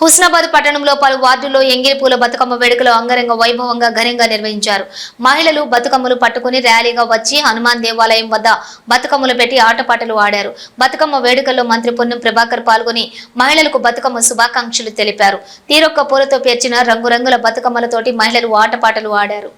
హుస్నాబాద్ పట్టణంలో పలు వార్డుల్లో ఎంగిలిపూల బతుకమ్మ వేడుకలు అంగరంగ వైభవంగా ఘనంగా నిర్వహించారు. మహిళలు బతుకమ్మలు పట్టుకుని ర్యాలీగా వచ్చి హనుమాన్ దేవాలయం వద్ద బతుకమ్మలు పెట్టి ఆటపాటలు ఆడారు. బతుకమ్మ వేడుకల్లో మంత్రి పొన్నం ప్రభాకర్ పాల్గొని మహిళలకు బతుకమ్మ శుభాకాంక్షలు తెలిపారు. తీరొక్క పూలతో పేర్చిన రంగురంగుల బతుకమ్మలతోటి మహిళలు ఆటపాటలు ఆడారు.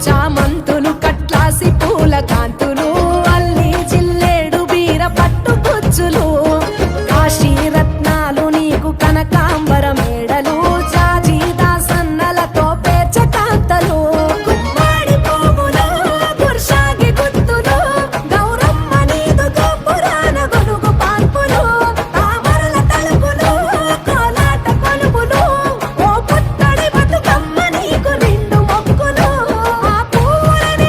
చామంతులు కట్లాసి పూల కాంతులు అల్లి జిల్లేడు బీర పట్టు పుచ్చులు కాశీ రత్నాలు నీకు కనకాంబర మేడలు జాజి దాసన్నలతో పేర్చ కాంతలు గుమ్మాడి పువ్వులు గుర్షాగి గుత్తులు గౌరమ్మ నీదు గోపురాన గొలుగు పాన్పులు తామరల తలుపులు కోలాట కొలుపులు ఓ పుత్తడి బతుకమ్మ నీకు నిండు మొక్కులు ఆ పూలని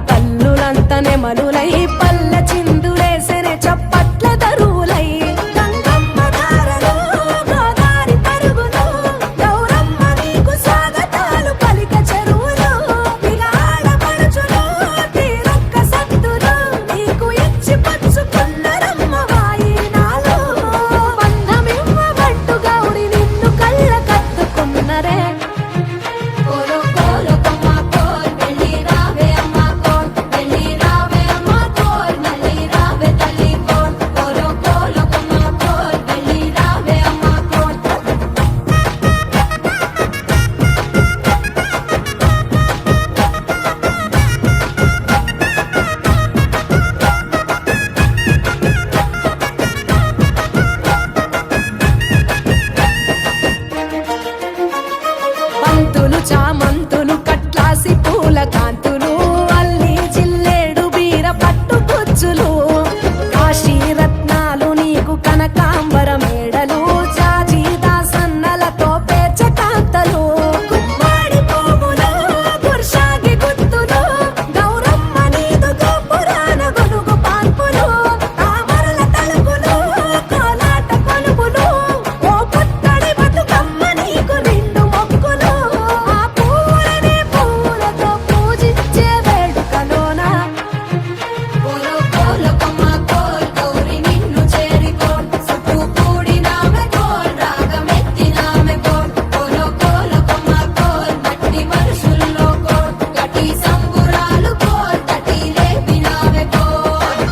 తల్లులంత నెమలులై పల్లె చిందులేసెనే చప్పట్ల దరువులై గంగమ్మ ధారలో గోదారి పరుగులో గౌరమ్మ నీకు స్వాగతాలు పలిక చెరువులో విగాడ పడుచులో తీరొక్క సత్తులో నీకు ఇచ్చి పచ్చుకున్నరమ్మ వాయినాలో బంధమివ్వబట్టు గౌరి నిన్ను కళ్ళ కత్తుకున్నరే కోలో కోలో కొమ్మ కోల్ వెళ్ళి రావే అమ్మ కోల్ వెళ్ళి రావే అమ్మ కోల్ మళ్ళీ రావే తల్లి కోల్ కోలో కోలో కొమ్మ కోల్ వెళ్ళి రావే అమ్మ కోల్ పంతులు చామంతులు కట్లాసి పూల కాంతులు అల్లి జిల్లేడు బీర పట్టు పుచ్చులు కాశీ రత్నాలు నీకు కనకాంబర మేడలు జాజి దాసన్నలతో పేర్చ కాంతలు గుమ్మాడి పువ్వులు గుర్షాగి గుత్తులు గౌరమ్మ నీదు గోపురాన గొలుగు పాన్పులు తామరల తలుపులు కోలాట కొలుపులు ఓ పుత్తడి బతుకమ్మ నీకు నిండు మొక్కులు ఆ పూలనే పూలతో పూజించే వేడుకలోన కోలో కోలో కొమ్మ కోల్ గౌరి నిన్ను చేరికోల్ సుట్టు కూడినామె కోల్ రాగమెత్తినామె కోల్ కోలో కోలో కొమ్మ కోల్ మట్టి మనుషుల్లో కోల్ గటి సంబురాలు కోల్ తటి లేపినామె కోల్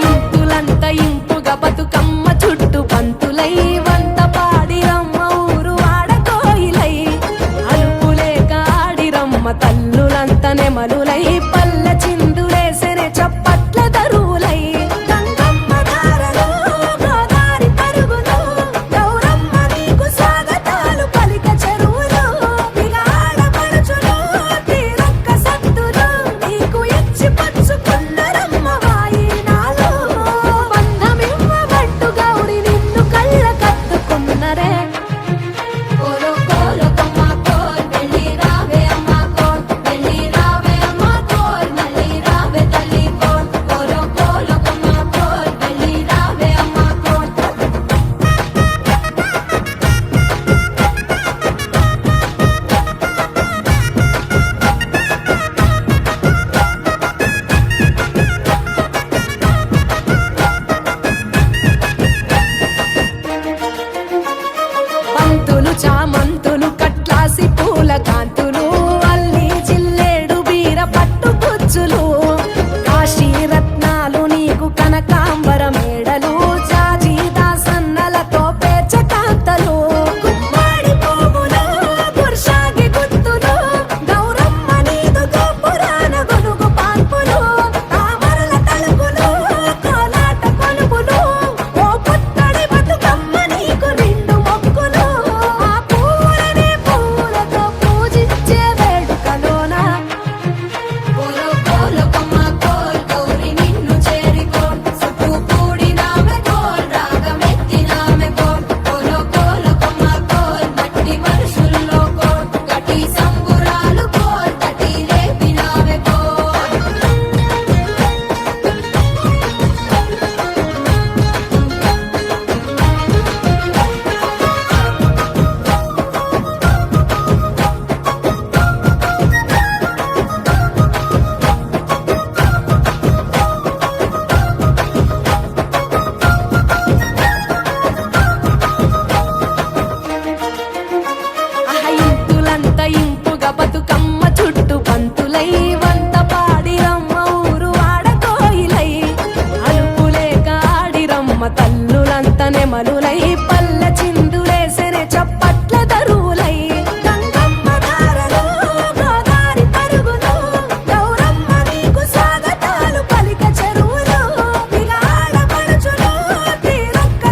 ఇంపులంత ఇంపుగా బతుకమ్మ చుట్టూ పంతులై వంత పాడిరమ్మ ఊరు ఆడకోయిలై అలుపులేక ఆడిరమ్మ తల్లులంత నెమలులై పల్లె చిందులేసెనే చప్పట్ల దరువులై గంగమ్మ ధారలో గోదారి పరుగులో గౌరమ్మ నీకు స్వాగతాలు పలిక చెరువులో విగాడ పడుచులో తీరొక్క సత్తులో నీకు ఇచ్చి పచ్చుకున్నరమ్మ వాయినాలో బంధమివ్వబట్టు గౌరి నిన్ను కళ్ళ కత్తుకున్నరే కోలో కోలో కొమ్మ కోల్ వెళ్ళి రావే అమ్మ కోల్ వెళ్ళి రావే అమ్మ కోల్ మళ్ళీ రావే తల్లి కోల్ కోలో కోలో కొమ్మ కోల్ వెళ్ళి రావే అమ్మ కోల్ పంతులు చామంతులు కట్లాసి పూల కాంతులు అల్లి జిల్లేడు బీర పట్టు పుచ్చులు కాశీ రత్నాలు నీకు కనకాంబర మేడలు జాజి దాసన్నలతో పేర్చ కాంతలు గుమ్మాడి పువ్వులు గుర్షాగి గుత్తులు గౌరమ్మ నీదు గోపురాన గొలుగు పాన్పులు తామరల తలుపులు కోలాట కొలుపులు ఓ పుత్తడి బతుకమ్మ నీకు నిండు మొక్కులు ఆ పూలనే పూలతో పూజించే వేడుకలోన కోలో కోలో కొమ్మ కోల్ గౌరి నిన్ను చేరికోల్ సుట్టు కూడినామె కోల్ రాగమెత్తినామె కోల్ కోలో కోలో కొమ్మ కోల్ మట్టి మనుషుల్లో కోల్ గటి సంబురాలు కోల్ తటి లేపినామె కోల్ ఇంపులంత ఇంపుగా బతుకమ్మ చుట్టూ పంతులై వంత పాడిరమ్మ ఊరు ఆడకోయిలై అలుపులేక ఆడిరమ్మ తల్లులంత నెమలులై పల్లె చిందులేసెనే చప్పట్ల దరువులై గంగమ్మ ధారలో గోదారి పరుగులో గౌరమ్మ నీకు స్వాగతాలు పలిక చెరువులో విగాడ పడుచులో తీరొక్క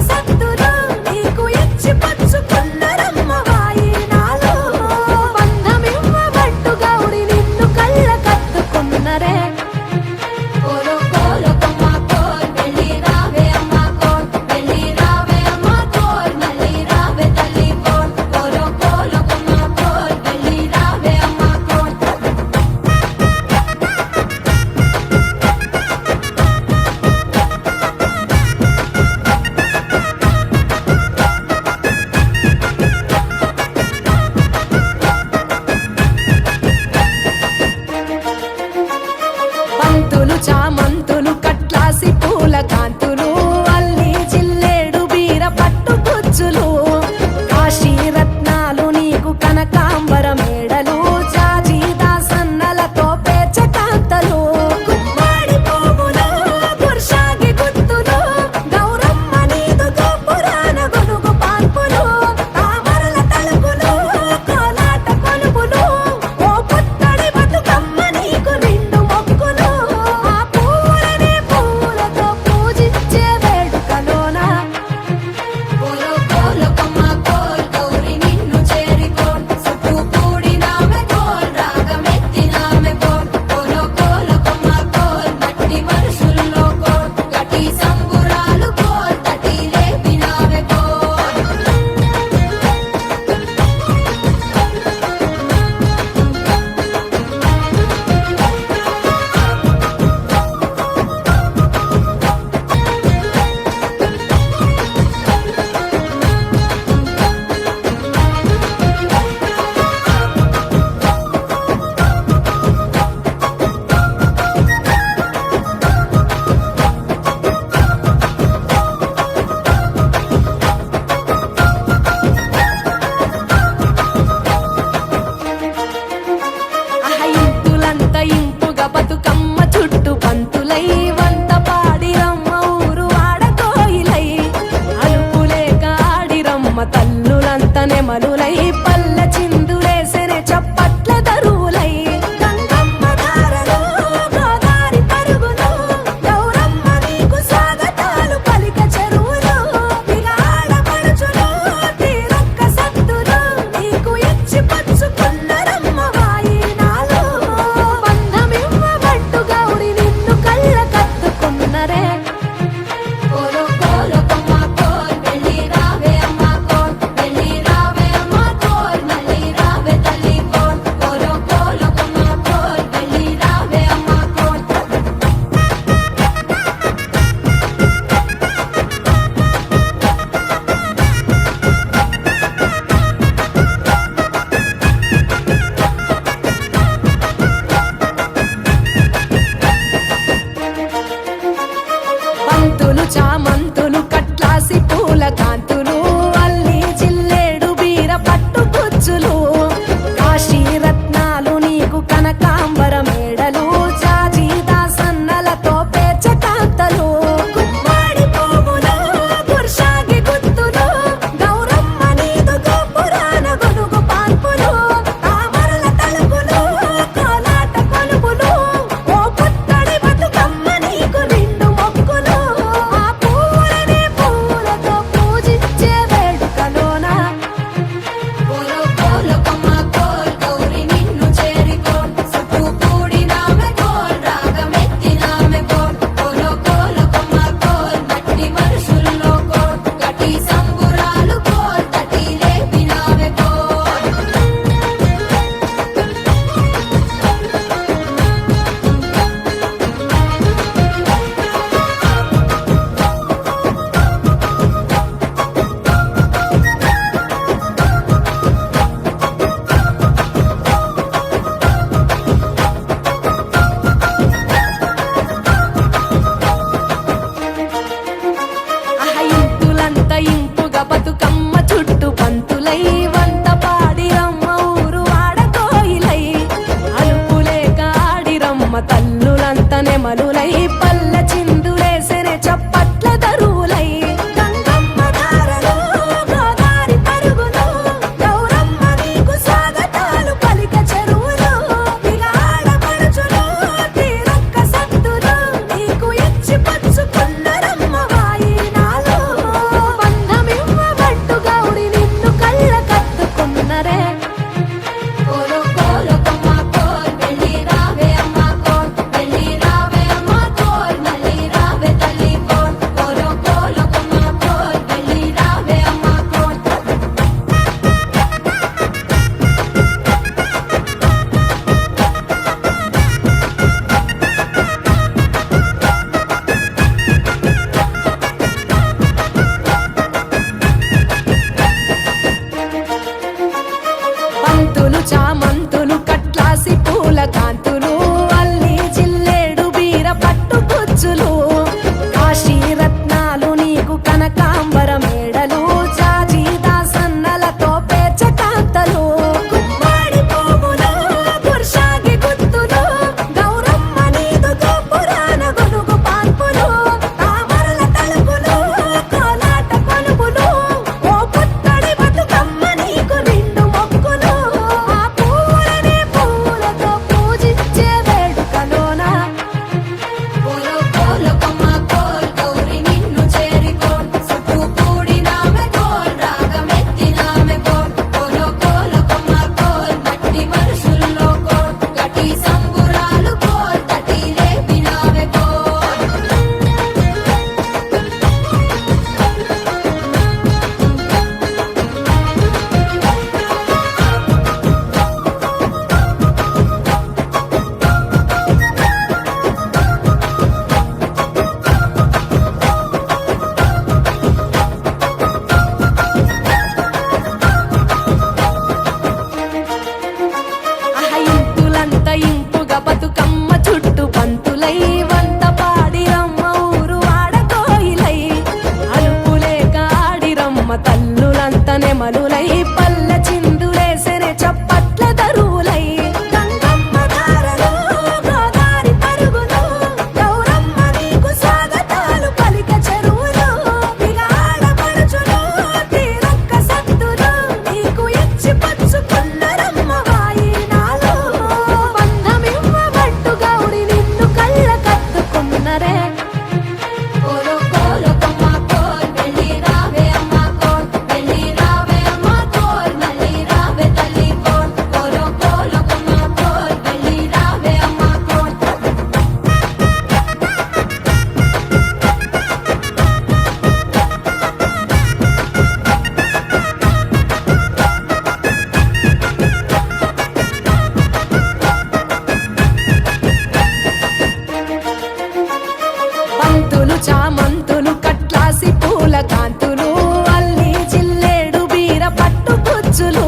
చామంతులు కట్లాసి పూల కాంతులు అల్లి జిల్లేడు బీర పట్టు గుచ్చులు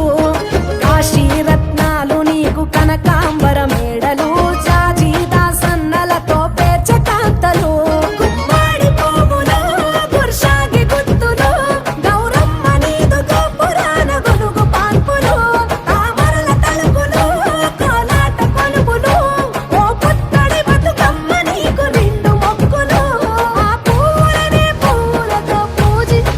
కాశీ రత్నాలు నీకు కనకాంబర మేడలు జాజి దాసన్నలతో పేచ కాంతలు గుమ్మాడి పువ్వులు గుర్షాగి గుత్తులు గౌరమ్మ నీదు గోపురాన గొనుగు పాన్పులు తామరల తలుపులు కోలాట కొలుపులు ఓ పుత్తడి బతుకమ్మ నీకు నిండు మొక్కులు ఆ పూలనే పూలతో పూజించి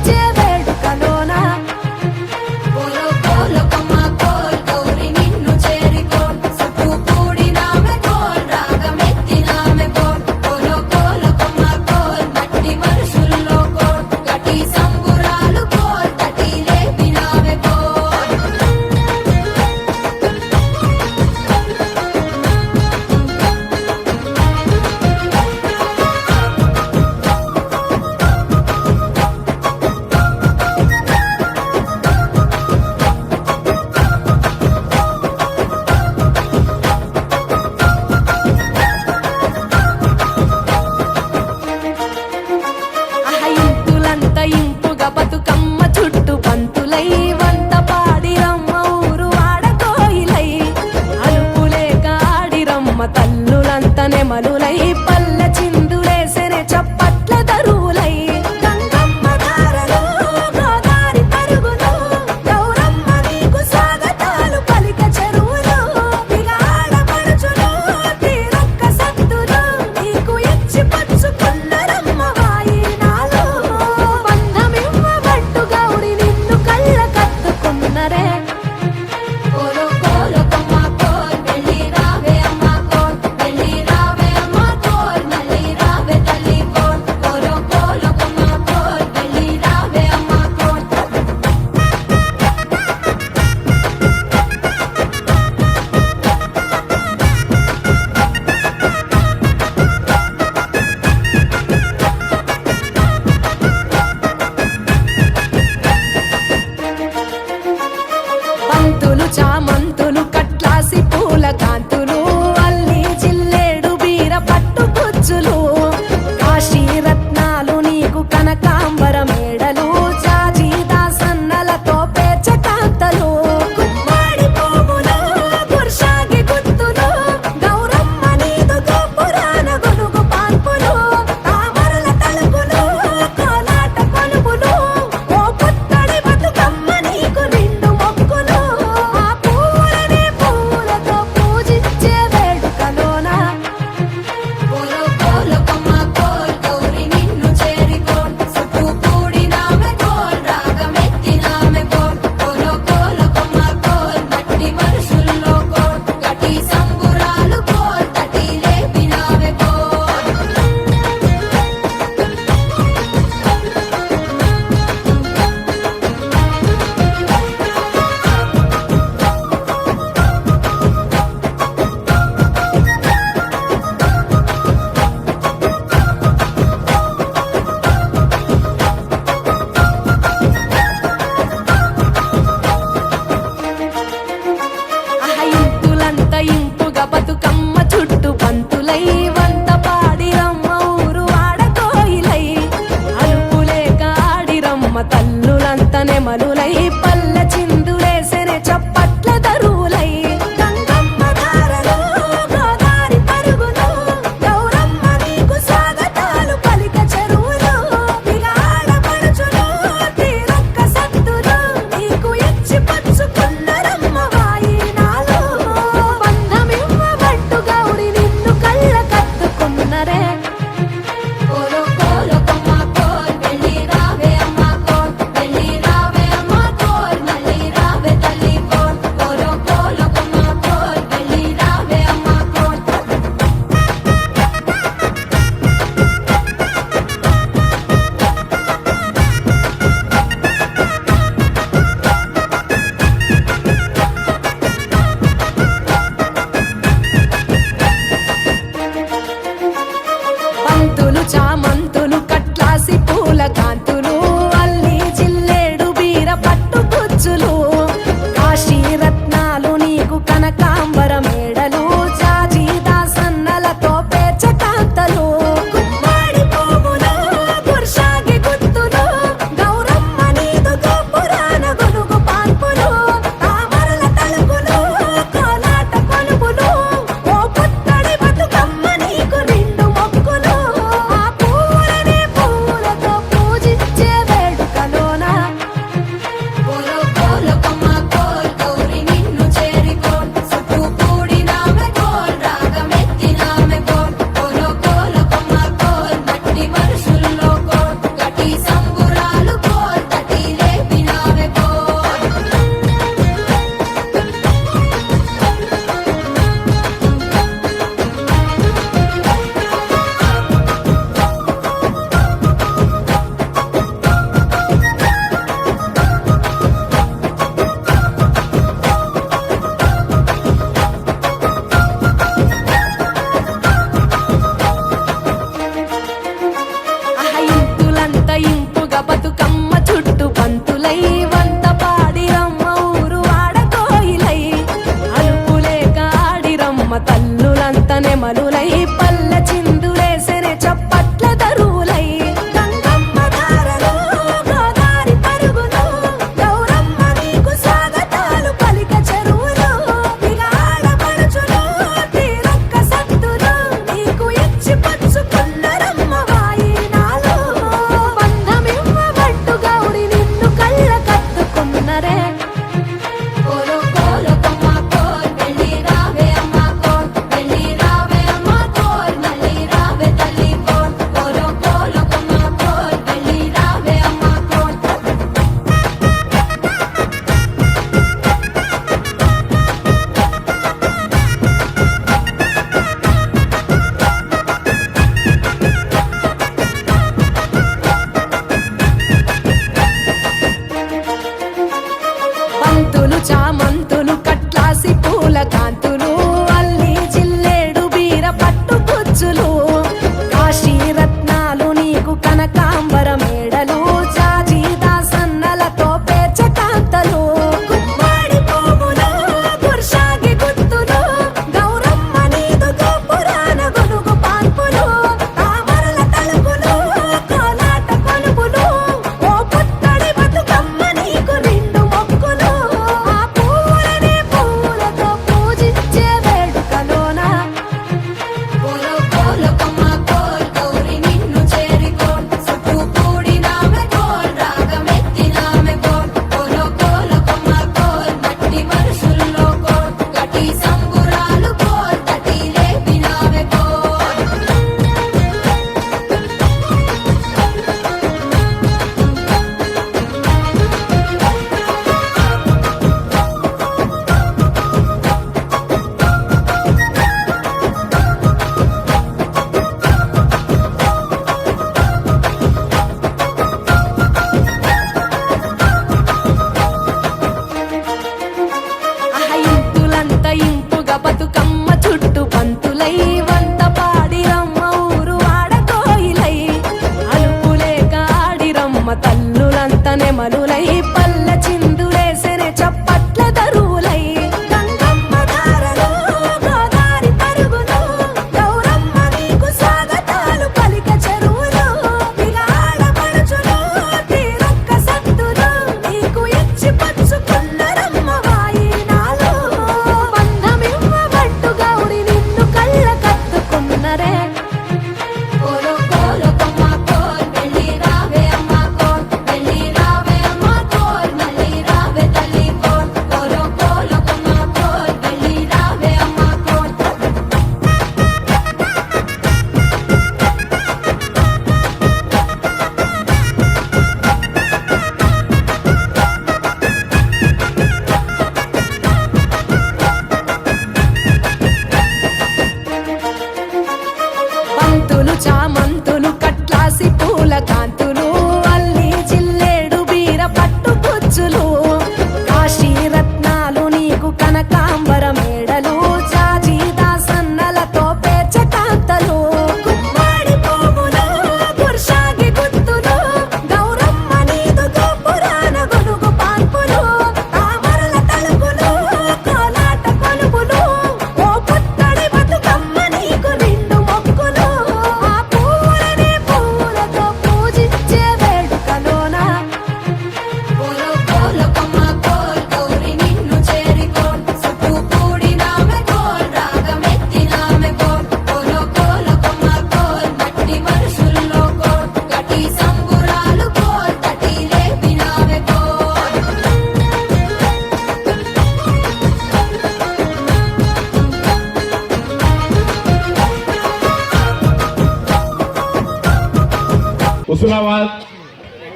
హుస్నాబాద్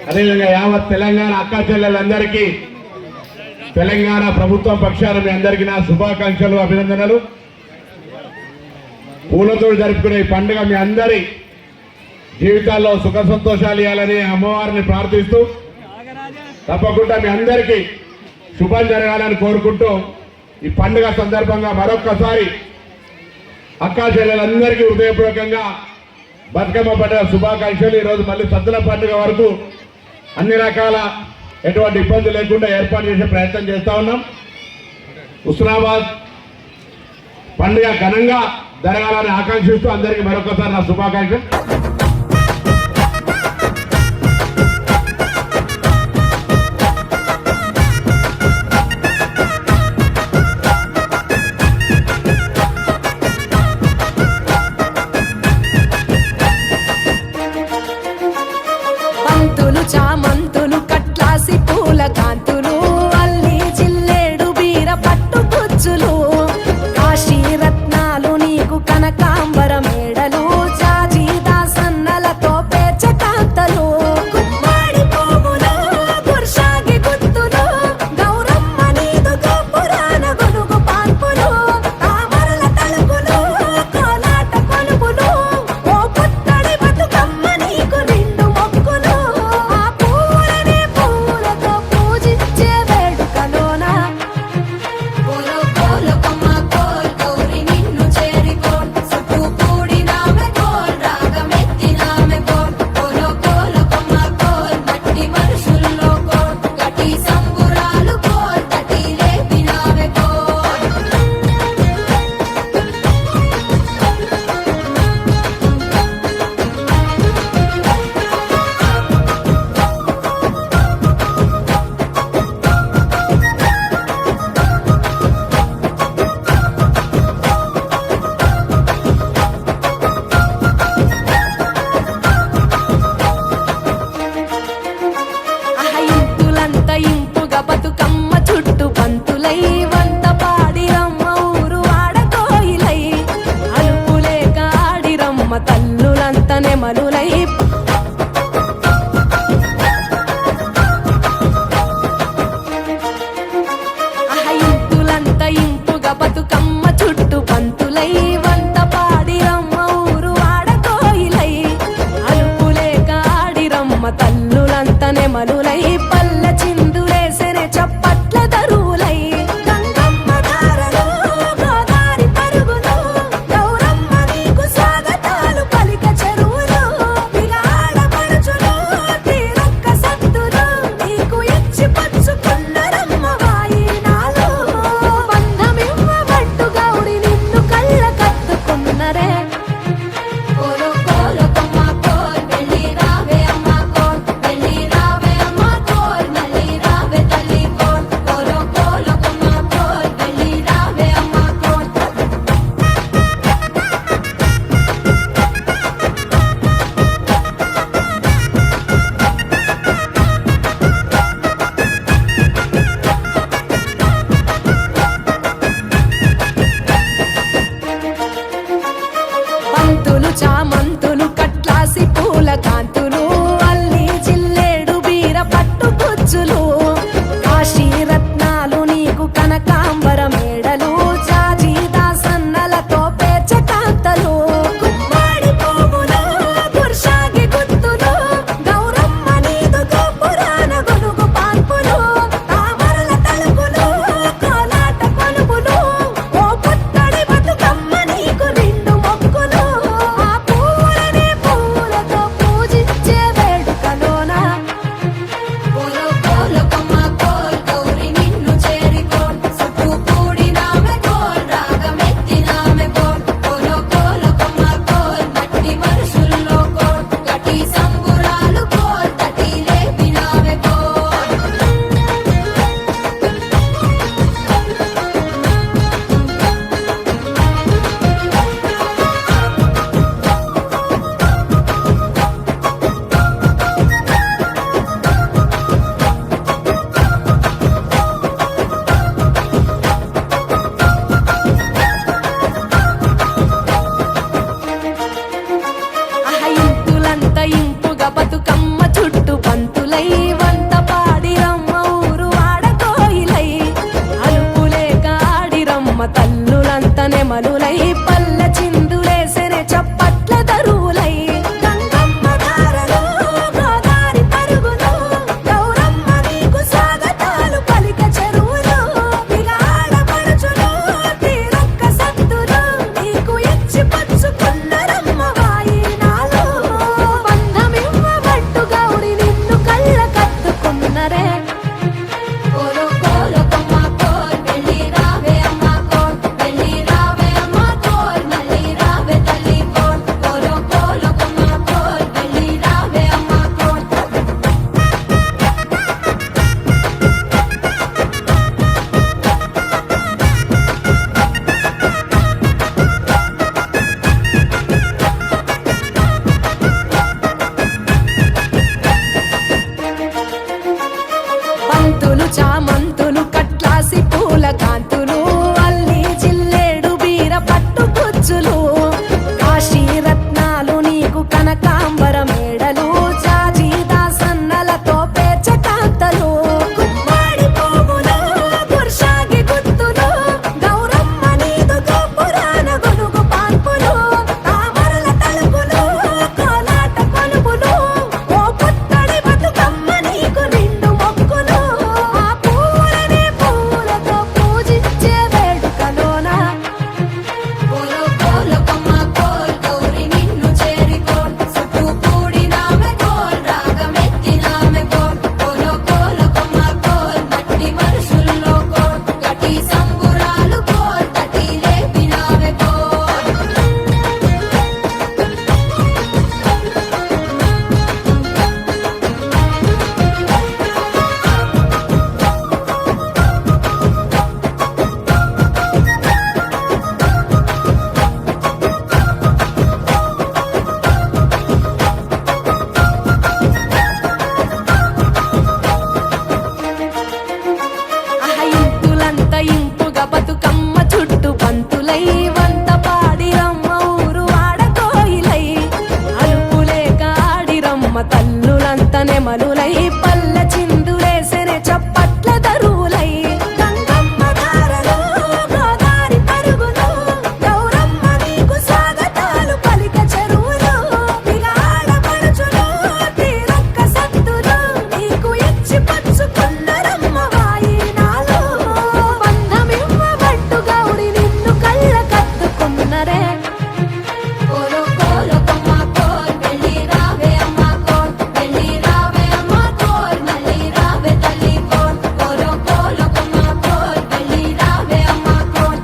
అదేవిధంగా యావత్ తెలంగాణ అక్కా చెల్లెలందరికీ తెలంగాణ ప్రభుత్వం పక్షాన మీ అందరికీ నా శుభాకాంక్షలు, అభినందనలు. పూలతో జరుపుకునే ఈ పండుగ మీ అందరి జీవితాల్లో సుఖ సంతోషాలు ఇవ్వాలని అమ్మవారిని ప్రార్థిస్తూ తప్పకుండా మీ అందరికీ శుభం జరగాలని కోరుకుంటూ ఈ పండుగ సందర్భంగా మరొక్కసారి అక్కా చెల్లెలందరికీ హృదయపూర్వకంగా బతుకమ్మ పండుగ శుభాకాంక్షలు. ఈరోజు మళ్ళీ సద్దుల పండుగ వరకు అన్ని రకాల ఎటువంటి ఇబ్బంది లేకుండా ఏర్పాటు చేసే ప్రయత్నం చేస్తా ఉన్నాం. హుస్నాబాద్ పండుగ ఘనంగా జరగాలని ఆకాంక్షిస్తూ అందరికీ మరొకసారి నా శుభాకాంక్షలు. పంతులు చామంతులు కట్లాసి పూల కాంతులు అల్లి జిల్లేడు బీర పట్టు గుచ్చులు కాశీ రత్నాలు నీకు కనకాంబర మేడలు జాజి దాసన్నలతో పేచ కాంతలు గుమ్మాడి పువ్వులు గుర్షాగి గుత్తులు గౌరమ్మ నీదు గోపురాన గొలుగు పాన్పులు తామరల తలుపులు కోలాట కొలుపులు ఓ పుత్తడి బతుకమ్మ నీకు నిండు మొక్కులు ఆ పూలనే పూలతో పూజించే వేడుకలోన కోలో కోలో కొమ్మ కోల్ గౌరి నిన్ను చేరికోల్ చుట్టూ కూడినామె కోల్ రాగమెత్తినామె కోల్ కోలో కోలో కొమ్మ కోల్ మట్టి మనుషుల్లో కోల్ గట్టి సంబురాలు కోల్ తటి లేపినామె కోల్ ఇంపులంత ఇంపుగా బతుకమ్మ చుట్టూ పంతులై వంత పాడిరమ్మ ఊరు ఆడకోయిలై అలుపులేక ఆడిరమ్మ తల్లులంత నెమలులై ఇంపులంత ఇంపుగా బతుకమ్మ చుట్టూ పంతులై వంత పాడిరమ్మ ఊరు ఆడకోయిలై అలుపులేక ఆడిరమ్మ తల్లులంత నెమలులై పల్ల చిందులేసెనే చప్పట్ల దరువులై గంగమ్మ దారలు గోదారి పరుగులు గౌరమ్మ నీకు స్వాగతాలు పలిక చెరువులు విగాడ పడుచులు తీరొక్క సత్తులు నీకు ఇచ్చి పచ్చుకున్నరమ్మ వాయినాలు బంధమివ్వబట్టు గౌరి నిన్ను కళ్ళ కత్తుకున్నరే కోలో కోలో కొమ్మ కోల్ వెళ్ళి రావే అమ్మ కోల్ తల్లులంత నెమలులై పల్లె చిందులేసెనే చప్పట్ల దరువులై గంగమ్మ ధారలో గోదారి పరుగులో గౌరమ్మ నీకు స్వాగతాలు పలిక చెరువులో విగాడ పడుచులో తీరొక్క సత్తులో నీకు ఇచ్చి పచ్చుకున్నరమ్మ వాయినాలో బంధమివ్వబట్టు గౌరి నిన్ను కళ్ళ కత్తుకున్నరే కోలో కోలో కొమ్మ కోల్ వెళ్ళి రావే అమ్మ కోల్ వెళ్ళి రావే అమ్మ కోల్ మళ్ళీ రావే తల్లి కోల్ కోలో కోలో కొమ్మ కోల్ వెళ్ళి రావే అమ్మ కోల్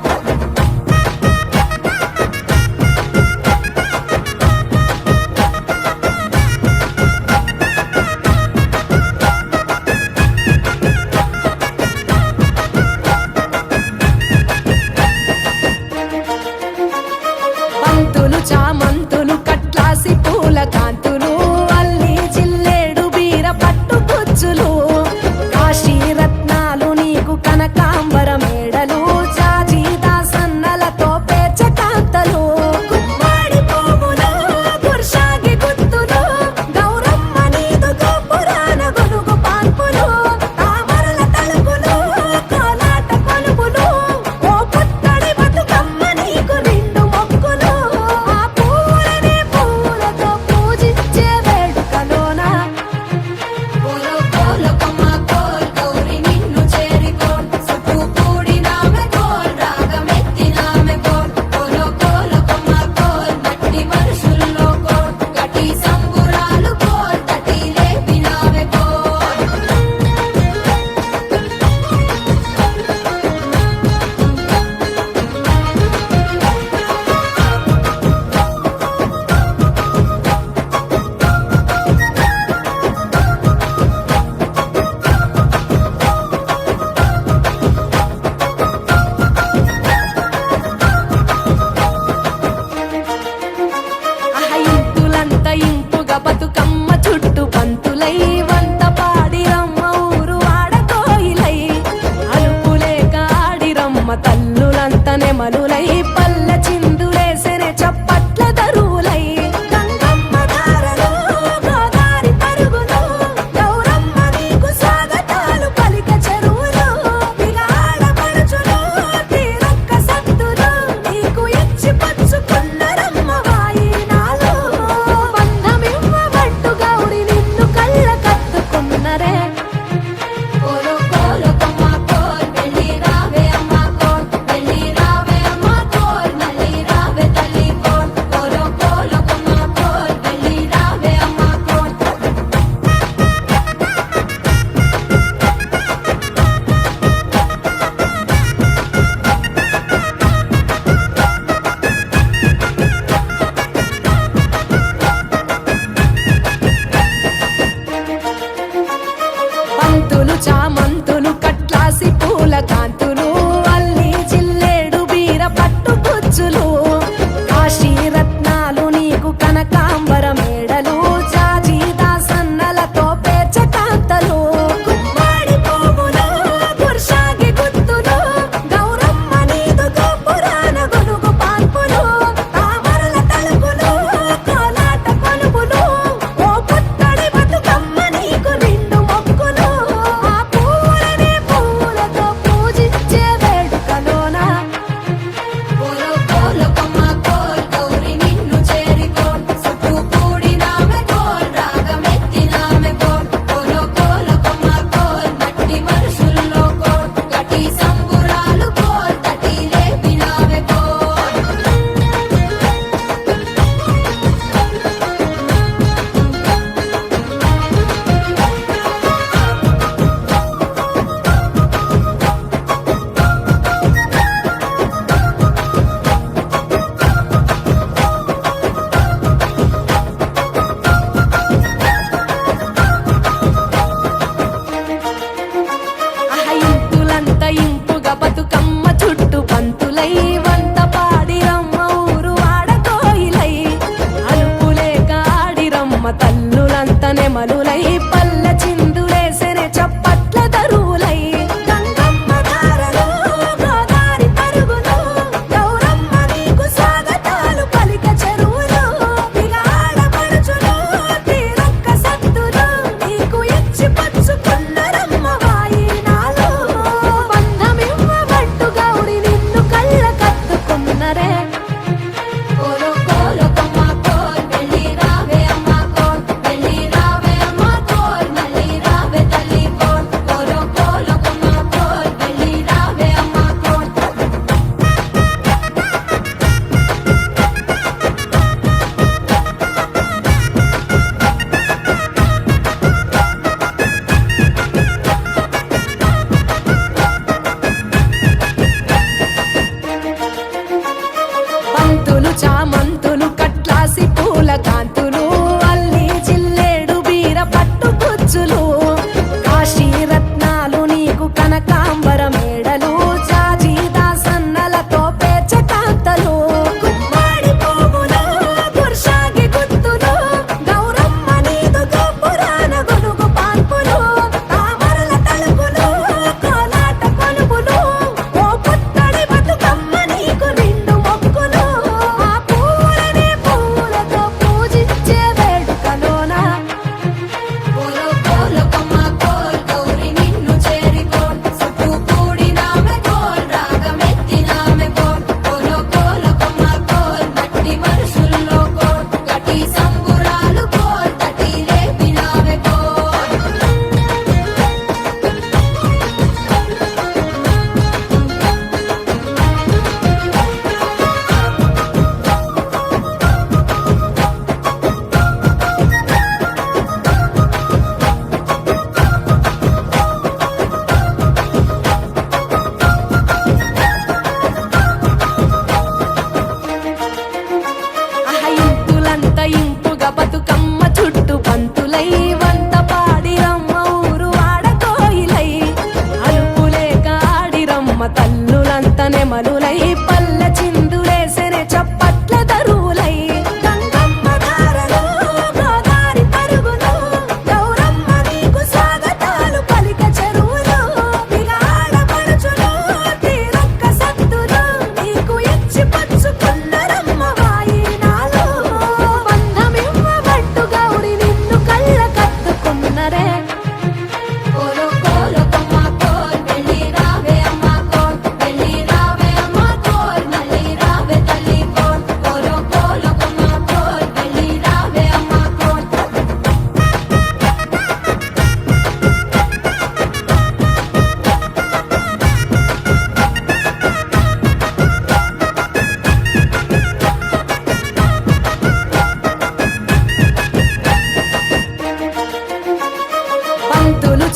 పంతులు చామంతులు కట్లాసి పూల కాంతులు అల్లి జిల్లేడు బీర పట్టు గుచ్చులు కాశీ రత్నాలు నీకు కనకాంబర మేడలు జాజి దాసన్నలతో పేర్చ కాంతలు గుమ్మాడి పువ్వులు గుర్షాగి గుత్తులు గౌరమ్మ నీదు గోపురాన గొలుగు పాన్పులు తామరల తలుపులు కోలాట కొలుపులు ఓ పుత్తడి బతుకమ్మ నీకు నిండు మొక్కులు ఆ పూలనే పూలతో పూజించే వేడుకలోన కోలో కోలో కొమ్మ కోల్ గౌరి నిన్ను చేరికోల్ సుట్టు కూడినామె కోల్ రాగమెత్తినామె కోల్ కోలో కోలో కొమ్మ కోల్ మట్టి వర్షుల్లో కోల్ గటి సంబురాలు కోల్ తటి లేపినామె కోల్ ఇంపులంత ఇంపుగా బతుకమ్మ చుట్టూ పంతులై వంత పాడిరమ్మ ఊరు ఆడకోయిలై అలుపులేక ఆడిరమ్మ తల్లులంత నెమలులై పల్లె చిందులేసెనే చప్పట్ల దరువులై గంగమ్మ ధారలో గోదారి పరుగులో గౌరమ్మ నీకు స్వాగతాలు పలిక చెరువులో విగాడ పడుచులో తీరొక్క సత్తులో నీకు ఇచ్చి పచ్చుకున్నరమ్మ వాయినాలో బంధమివ్వబట్టు గౌరి నిన్ను కళ్ళ కత్తుకున్నరే కోలో కోలో కొమ్మ కోల్ వెళ్ళి రావే అమ్మ కోల్ వెళ్ళి రావే అమ్మ కోల్ మళ్ళీ రావే తల్లి కోల్ కోలో కోలో కొమ్మ కోల్ వెళ్ళి రావే అమ్మ కోల్ పంతులు చామంతులు కట్లాసి పూల కాంతులు అల్లి జిల్లేడు బీర పట్టు గుచ్చులు కాశీ రత్నాలు నీకు కనకాంబర మేడలు జాజి దాసన్నలతో పేర్చ కాంతలు గుమ్మాడి పువ్వులు గుర్షాగి గుత్తులు గౌరమ్మ నీదు గోపురాన గొలుగు పాన్పులు తామరల తలుపులు కోలాట కొలుపులు ఓ పుత్తడి బతుకమ్మ నీకు నిండు మొక్కులు ఆ పూలనే పూలతో పూజించే వేడుకలోన కోలో కోలో కొమ్మ కోల్ గౌరి నిన్ను చేరికోల్ సుట్టు కూడినామె కోల్ రాగమెత్తినామె కోల్ కోలో కోలో కొమ్మ కోల్ మట్టి వర్షుల్లో కోల్ గటి సంబురాలు కోల్ తటి లేపినామె కోల్ ఇంపులంత ఇంపుగా బతుకమ్మ చుట్టూ పంతులై వంత పాడిరమ్మ ఊరు ఆడకోయిలై అలుపులేక ఆడిరమ్మ తల్లులంత నెమలులై పల్లె చిందులేసెనే చప్పట్ల దరువులై గంగమ్మ ధారలో గోదారి పరుగులో గౌరమ్మ నీకు స్వాగతాలు పలిక చెరువులో విగాడ పడుచులో తీరొక్క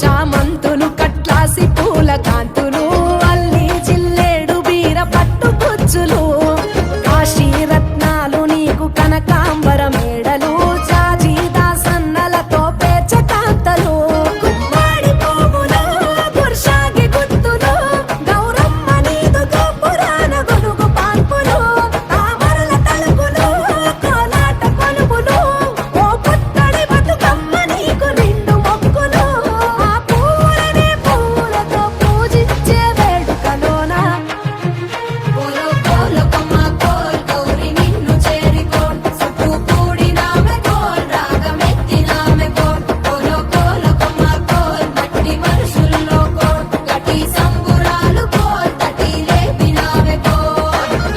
చామంతులు కట్లాసి పూల కాంతులు అల్లి జిల్లేడు బీర పట్టు పుచ్చులు కాశీ రత్నాలు నీకు కనకాంబర మేడలు జాజి దాసన్నలతో పేర్చ కాంతలు గుమ్మడి పువ్వులు పురుషాగి గుత్తులు గౌరమ్మ నీదు గోపురాన గొలుగు పాన్పులు తామరల తలుపులు కోలాట కొలుపులు ఓ పుత్తడి బతుకమ్మ నీకు నిండు మొక్కులు ఆ పూలనే పూలతో పూజించే వేడుకలోన కోలో కోలో కొమ్మ కోల్ గౌరి నిన్ను చేరి కోల్ సుట్టు కూడినామె కోల్ రాగమెత్తినామె కోల్ కోలో కోలో కొమ్మ కోల్ మట్టి మనుషుల్లో కోల్ గట్టి సంబురాలు కోల్ తటి లేపినామె కోల్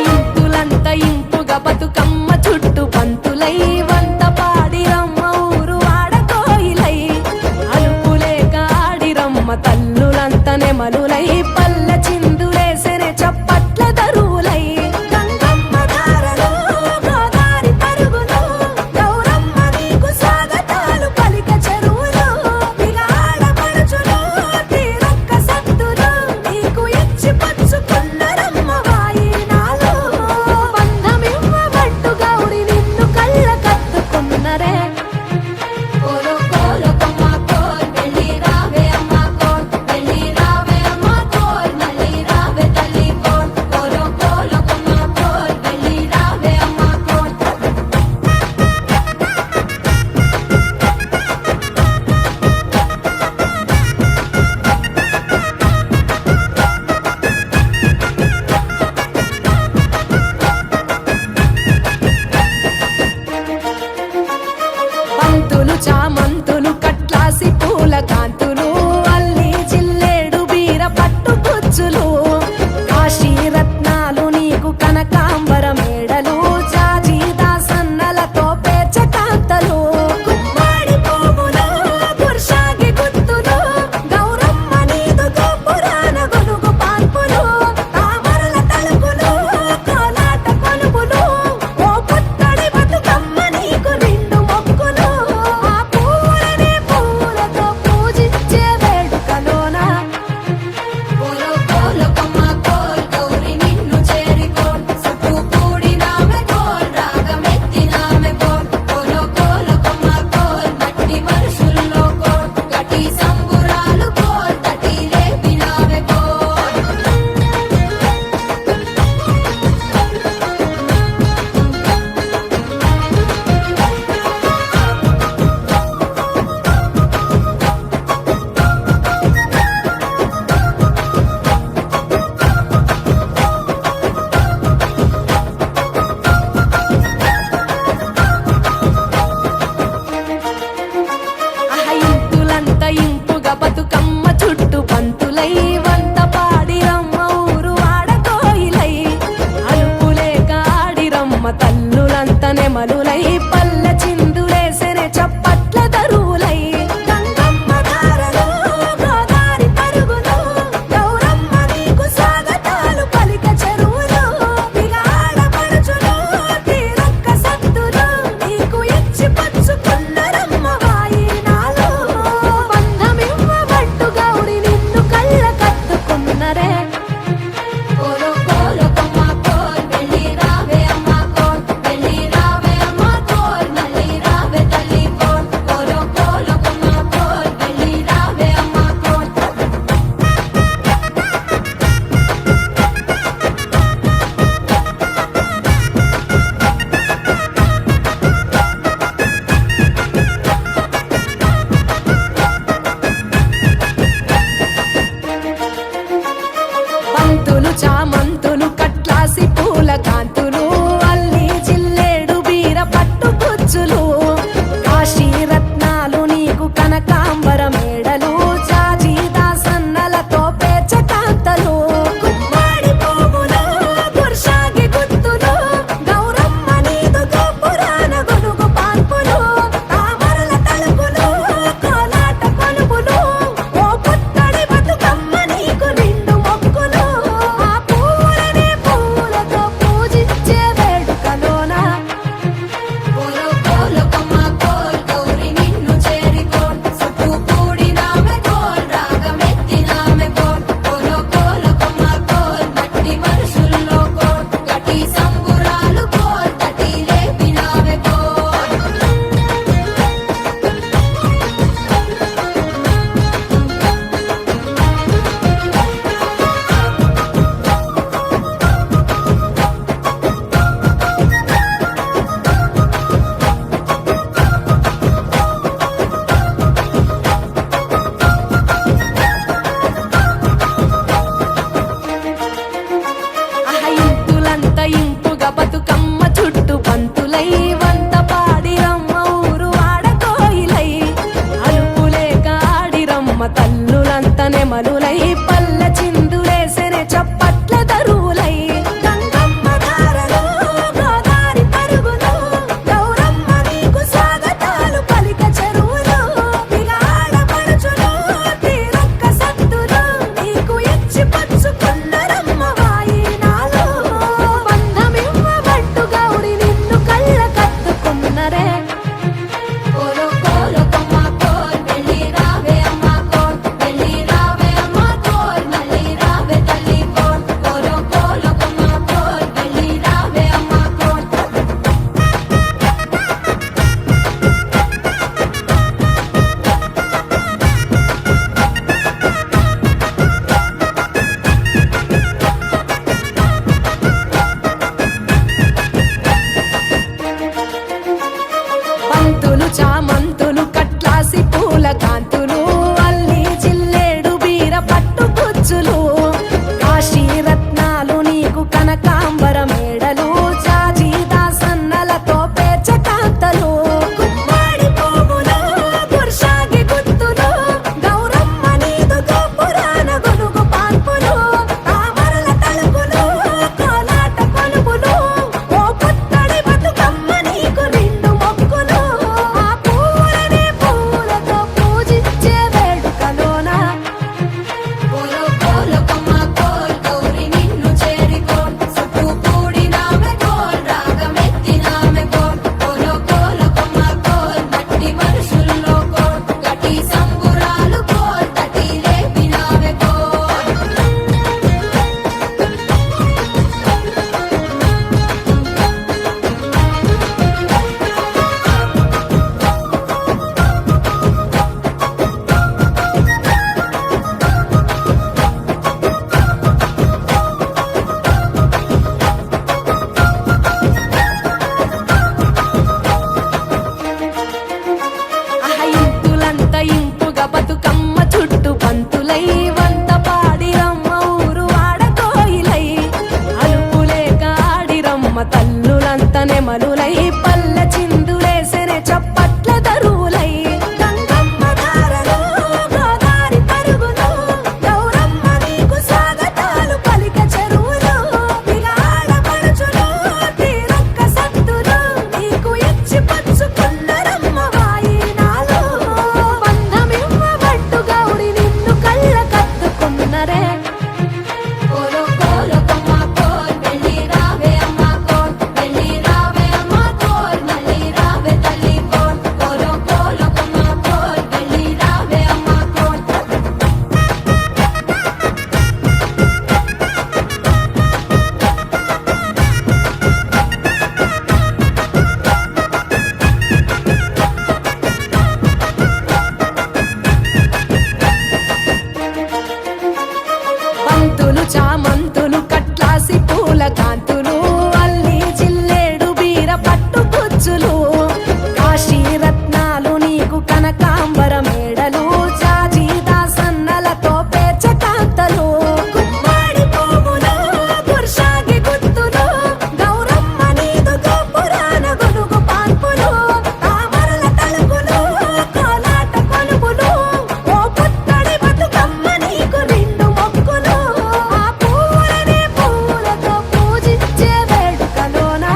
ఇంపులంత ఇంపుగా బతుకమ్మ చుట్టు పంతులై వంత పాడిరమ్మ ఊరు ఆడకోయిలై అలుపులేక ఆడిరమ్మ తల్లులంత నెమలులై పల్ల చిందులేసెనే చప్పట్ల దరువులై గంగమ్మ దారలు గోదారి పరుగులు గౌరమ్మ నీకు స్వాగతాలు పలిక చెరువులు ఇక ఆడపడుచులు తీరొక్క సత్తులు నీకు ఇచ్చి పచ్చుకున్నరమ్మ వాయినాలు బంధమివ్వబట్టు గౌరి నిన్ను కళ్ళ కత్తుకున్నరే కోలో కోలో కొమ్మ కోల్ వెళ్ళి రావే అమ్మ కోల్ వెళ్ళి రావే అమ్మ కోల్ మళ్ళీ రావే తల్లి కోల్ కోలో కోలో కొమ్మ కోల్ వెళ్ళి రావే అమ్మ కోల్ పంతులు చామంతులు కట్లాసి పూల కాంతులు అల్లి జిల్లేడు బీర పట్టు పుచ్చులు కాశీ రత్నాలు నీకు కనకాంబర మేడలు జాజి దాసన్నలతో పేర్చ కాంతలు గుమ్మడి పువ్వులు పురుషాగి గుత్తులు గౌరమ్మ నీదు గోపురాన గొలుగు పాన్పులు తామరల తలుపులు కోలాట కొలుపులు ఓ పుత్తడి బతుకమ్మ నీకు నిండు మొక్కులు ఆ పూలనే పూలతో పూజించే వేడుకలోన కోలో కోలో కొమ్మ కోల్ గౌరి నిన్ను చేరి కోల్ సుట్టు కూడినామె కోల్ రాగమెత్తినామె కోల్ కోలో కోలో కొమ్మ కోల్ మట్టి మనుషుల్లో కోల్ గట్టి సంబురాలు కోల్ తటి లేపినామె కోల్ ఇంపులంత ఇంపుగా బతుకమ్మ చుట్టు పంతులై వంత పాడిరమ్మ ఊరు ఆడకోయిలై అలుపులేక ఆడిరమ్మ తల్లులంత నెమలులై పల్ల చిందులేసెనే చప్పట్ల దరువులై గంగమ్మ దారలు గోదారి పరుగులు గౌరమ్మ నీకు స్వాగతాలు పలిక చెరువులు ఇక ఆడపడుచులు తీరొక్క సత్తులు నీకు ఇచ్చి పచ్చుకున్నరమ్మ వాయినాలు బంధమివ్వబట్టు గౌరి నిన్ను కళ్ళ కత్తుకున్నరే కోలో కోలో కొమ్మ కోల్ వెళ్ళి రావే అమ్మ కోల్ వెళ్ళి రావే అమ్మ కోల్ మళ్ళీ రావే తల్లి కోల్ కోలో కోలో కొమ్మ కోల్ వెళ్ళి రావే అమ్మ కోల్ పంతులు చామంతులు కట్లాసి పూల కాంతులు అల్లి జిల్లేడు బీర పట్టు పుచ్చులు కాశీ రత్నాలు నీకు కనకాంబర మేడలు జాజి దాసన్నలతో పేర్చ కాంతలు గుమ్మడి పువ్వులు బంతులు చామంతులు కట్లాసి పూల కాంతులు అల్లి జిల్లేడు బీర పట్టు పుచ్చులు కాశీ రత్నాలు నీకు కనకాంబర మేడలు జాజి దాసన్నలతో పేచ కాంతలు గుమ్మడి పువ్వులు గుర్షాగి గుత్తులు గౌరమ్మ నీదు గోపురాన గొనుగు పాన్పులు తామరల తలుపులు కోలాట కొలుపులు ఓ పుత్తడి బతుకమ్మ నీకు నిండు మొక్కులు ఆ పూలనే పూలతో పూజించే వేడుకలోన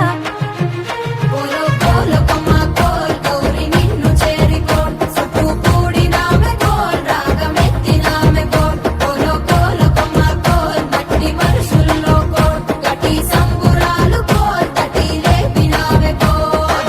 కోలో కోలో కొమ్మ కోల్ గౌరి నిన్ను చేరికోల్ చుట్టూ కూడినామె కోల్ రాగమెత్తినామె కోల్ కోలో కోలో కొమ్మ కోల్ మట్టి మనుషుల్లో కోల్ గట్టి సంబురాలు కోల్ తటి లేపినామె కోల్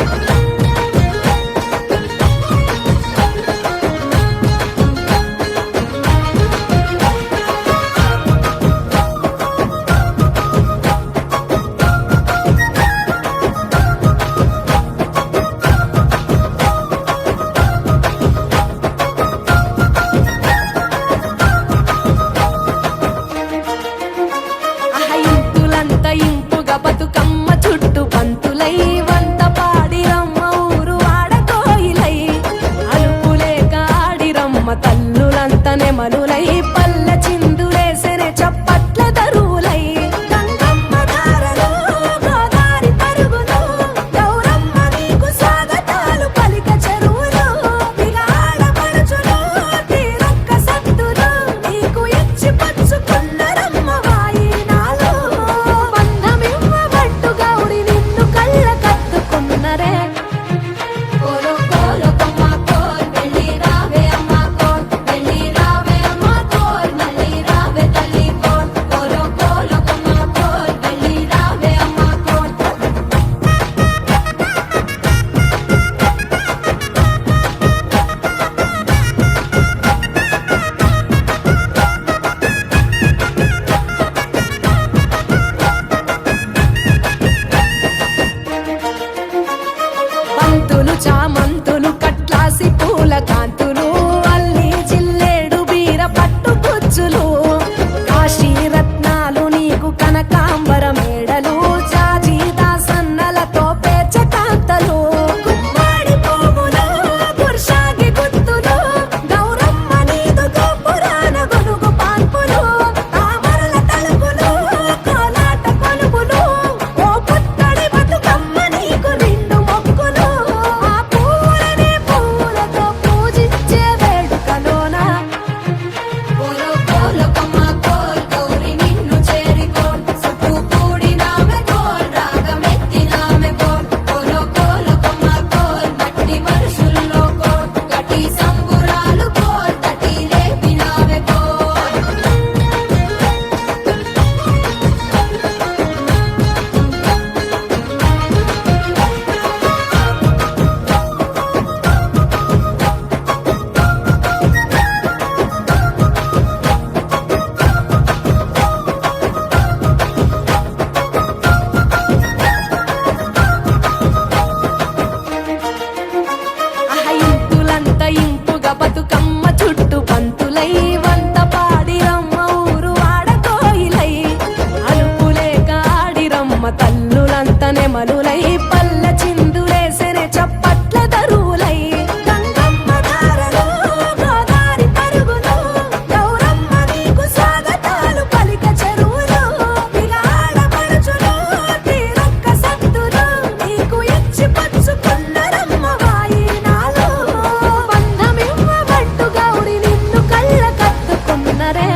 ఇంపులంత ఇంపుగా బతుకమ్మ చుట్టూ పంతులై వంత పాడిరమ్మ ఊరు ఆడకోయిలై అలుపులేక ఆడిరమ్మ తల్లులంత నెమలులై పల్ల చిందులేసెనే చప్పట్ల దరువులై గంగమ్మ దారలు గోదారి పరుగులు గౌరమ్మ నీకు స్వాగతాలు పలిక చెరువులు బిగాడ పడుచులు తీరొక్క సత్తులు నీకు ఇచ్చి పచ్చుకున్నరమ్మ వాయినాలు బంధమివ్వబట్టు గౌరి నిన్ను కళ్ళ కత్తుకున్నరే కోలో కోలో కొమ్మ కోల్ వెళ్ళి రావే అమ్మ కోల్ వెళ్ళి రావే అమ్మ కోల్ మళ్ళీ రావే తల్లి కోల్ కోలో కోలో కొమ్మ కోల్ వెళ్ళి రావే అమ్మ కోల్ బంతులు చామంతులు కట్లాసి పూల కాంతులు అల్లి జిల్లేడు బీర పట్టు పుచ్చులు కాశీ రత్నాలు నీకు కనకాంబర మేడలు జాజి దాసన్నలతో పేచ కాంతలు గుమ్మడి పువ్వులు గుర్షాగి గుత్తులు గౌరమ్మ నీదు గోపురాన గొనుగు పాన్పులు తామరల తలుపులు కోలాట కొలుపులు ఓ పుత్తడి బతుకమ్మ నీకు నిండు మొక్కులు ఆ పూలనే పూలతో పూజించే వేడుకలోన కోలో కోలో కొమ్మ కోల్ గౌరి నిన్ను చేరికోల్ చుట్టూ కూడినామె కోల్ రాగమెత్తినామె కోల్ కోలో కోలో కొమ్మ కోల్ మట్టి మనుషుల్లో కోల్ గట్టి సంబురాలు కోల్ తటి లేపినామె కోల్ ఇంపులంత ఇంపుగా బతుకమ్మ చుట్టూ పంతులై వంత పాడిరమ్మ ఊరు ఆడకోయిలై అలుపులేక ఆడిరమ్మ తల్లులంత నెమలులై పల్ల చిందులేసెనే చప్పట్ల దరువులై గంగమ్మ దారలు గోదారి పరుగులు గౌరమ్మ నీకు స్వాగతాలు పలిక చెరువులు బిగాడ పడుచులు తీరొక్క సత్తులు నీకు ఇచ్చి పచ్చుకున్నరమ్మ వాయినాలు బంధమివ్వబట్టు గౌరి నిన్ను కళ్ళ కత్తుకున్నరే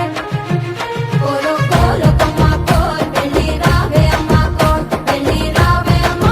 కోలో కోలో కొమ్మ కోల్ వెళ్ళి రావే అమ్మ కోల్ వెళ్ళి రావే అమ్మ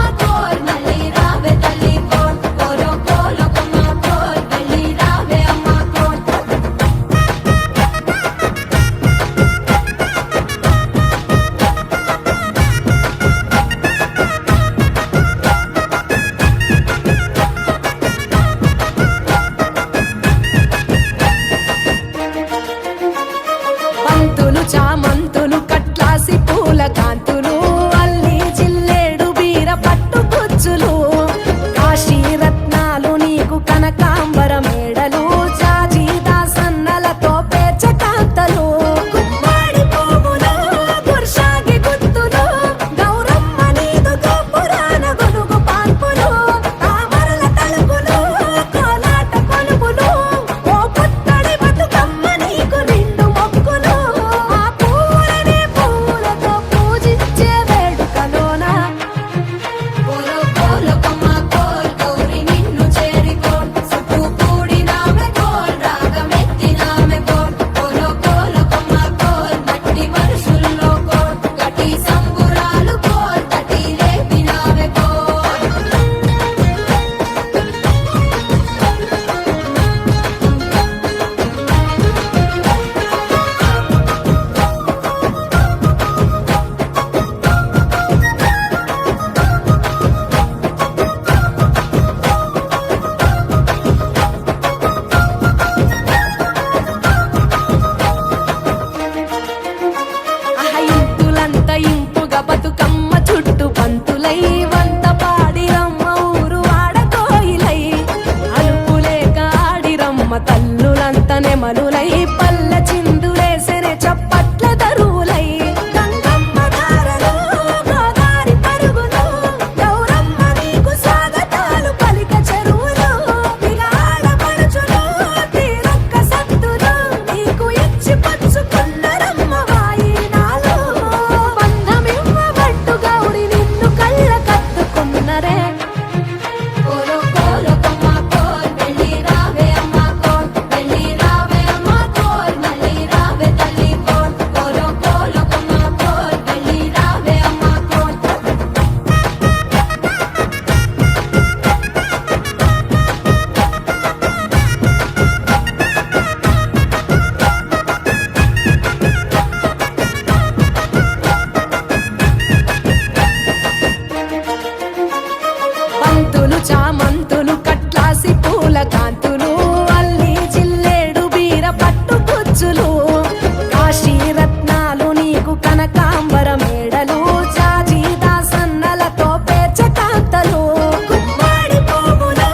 నీకు కనకాంబర మేడలు జాజి దాసన్నలతో పేచకాంతలు గుమ్మడి పువ్వులు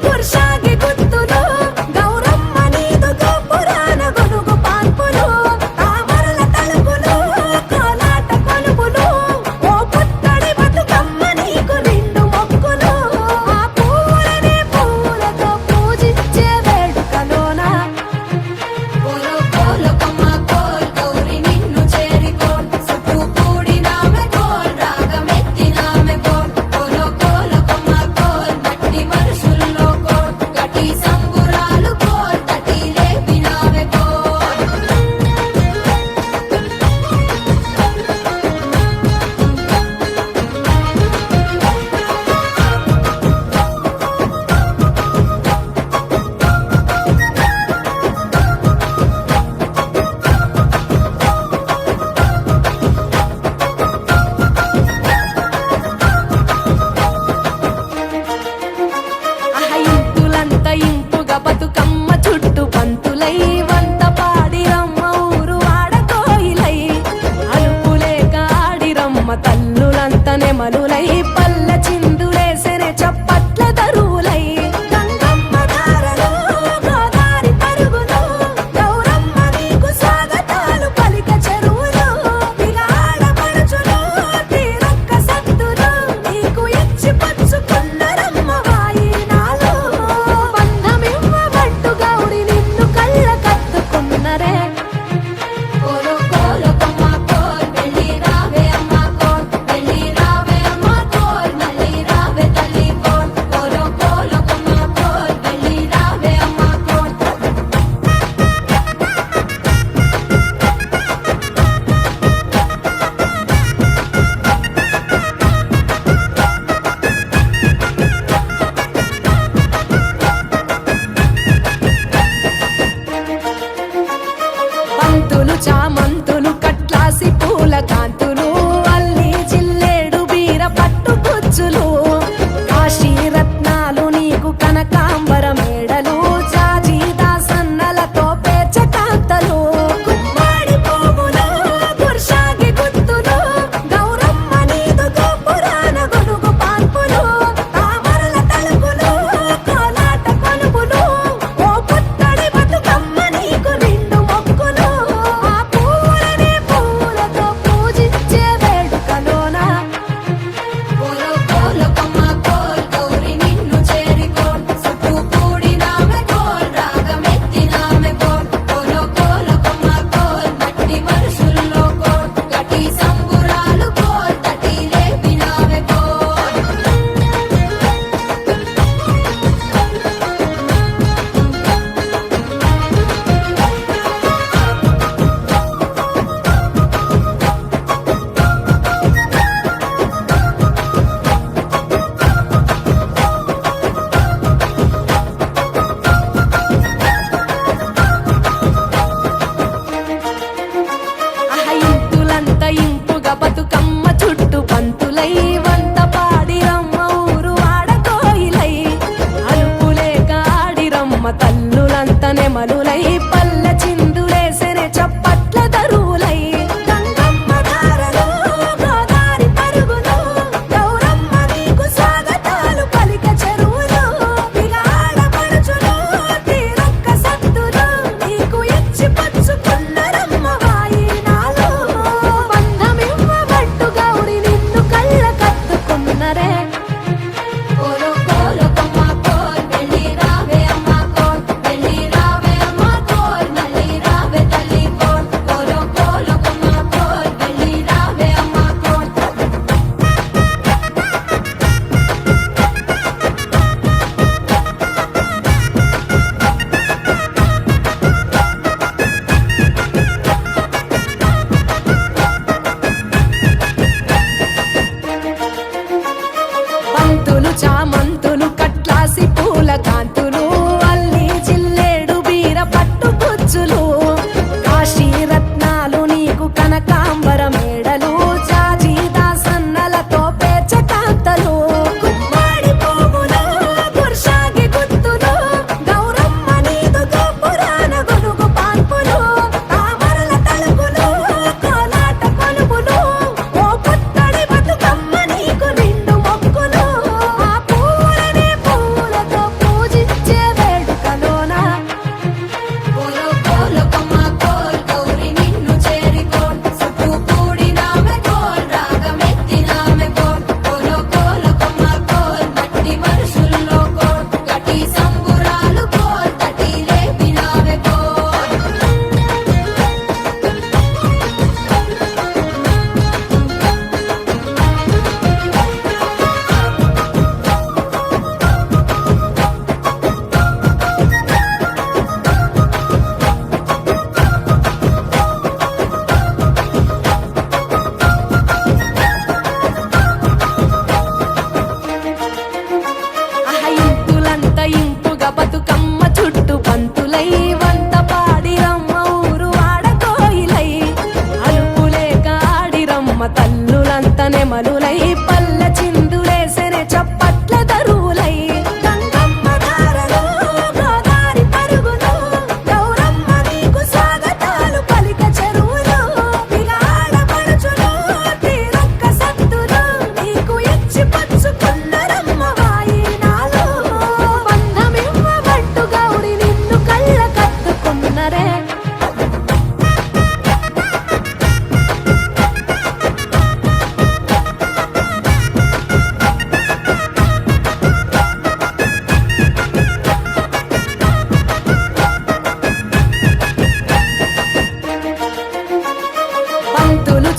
గుర్షాగి గుత్తులు గౌరమ్మ నీదు గోపురాన గొనుగు పాన్పులు తామరల తలుపులు కోలాట కొలుపులు ఓ పుత్తడి బతుకమ్మ నీకు నిండు మొక్కులు ఆ పూలనే పూలతో పూజించే వేడుకలోన కోలో కోలో కొమ్మ కోల్ గౌరి నిన్ను చేరికోల్ సుట్టు కూడినామె కోల్ రాగమెత్తినామె కోల్ కోలో కోలో కొమ్మ కోల్ మట్టి వరుసుల్లో కోల్ గట్టి సంబురాలు కోల్ తటి లేపినామె కోల్ ఇంపులంత ఇంపుగా బతుకమ్మ చుట్టూ పంతులై వంత పాడిరమ్మ ఊరు ఆడకోయిలై అలుపులేక ఆడిరమ్మ తల్లులంత నెమలులై పల్ల చిందులేసెనే చప్పట్ల దరువులై గంగమ్మ దారలు గోదారి పరుగులు గౌరమ్మ నీకు స్వాగతాలు పలిక చెరువులు ఆడపడుచులు తీరొక్క సత్తులు నీకు ఇచ్చి పచ్చుకున్నరమ్మ వాయినాలు బంధమివ్వబట్టు గౌరి నిన్ను కళ్ళ కత్తుకున్నరే కోలో కోలో కొమ్మ కోల్ వెళ్ళి రావే అమ్మ కోల్ వెళ్ళి రావే అమ్మ కోల్ మళ్ళీ రావే తల్లి కోల్ కోలో కోలో కొమ్మ కోల్ వెళ్ళి రావే అమ్మ కోల్ బంతులు చామంతులు కట్లాసి పూల కాంతులు అల్లి జిల్లేడు బీర పట్టు గుచ్చులు కాశీ రత్నాలు నీకు కనకాంబర మేడలు జాజి దాసన్నలతో పేచకాంతలు గుమ్మడి పువ్వులు గుర్షాగి గుత్తులు గౌరమ్మ నీదు గోపురాన గొనుగు పాన్పులు తామరల తలుపులు కోలాట కొలుపులు ఓ పుత్తడి బతుకమ్మ నీకు నిండు మొక్కులు ఆ పూలనే పూలతో పూజించే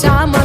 చామ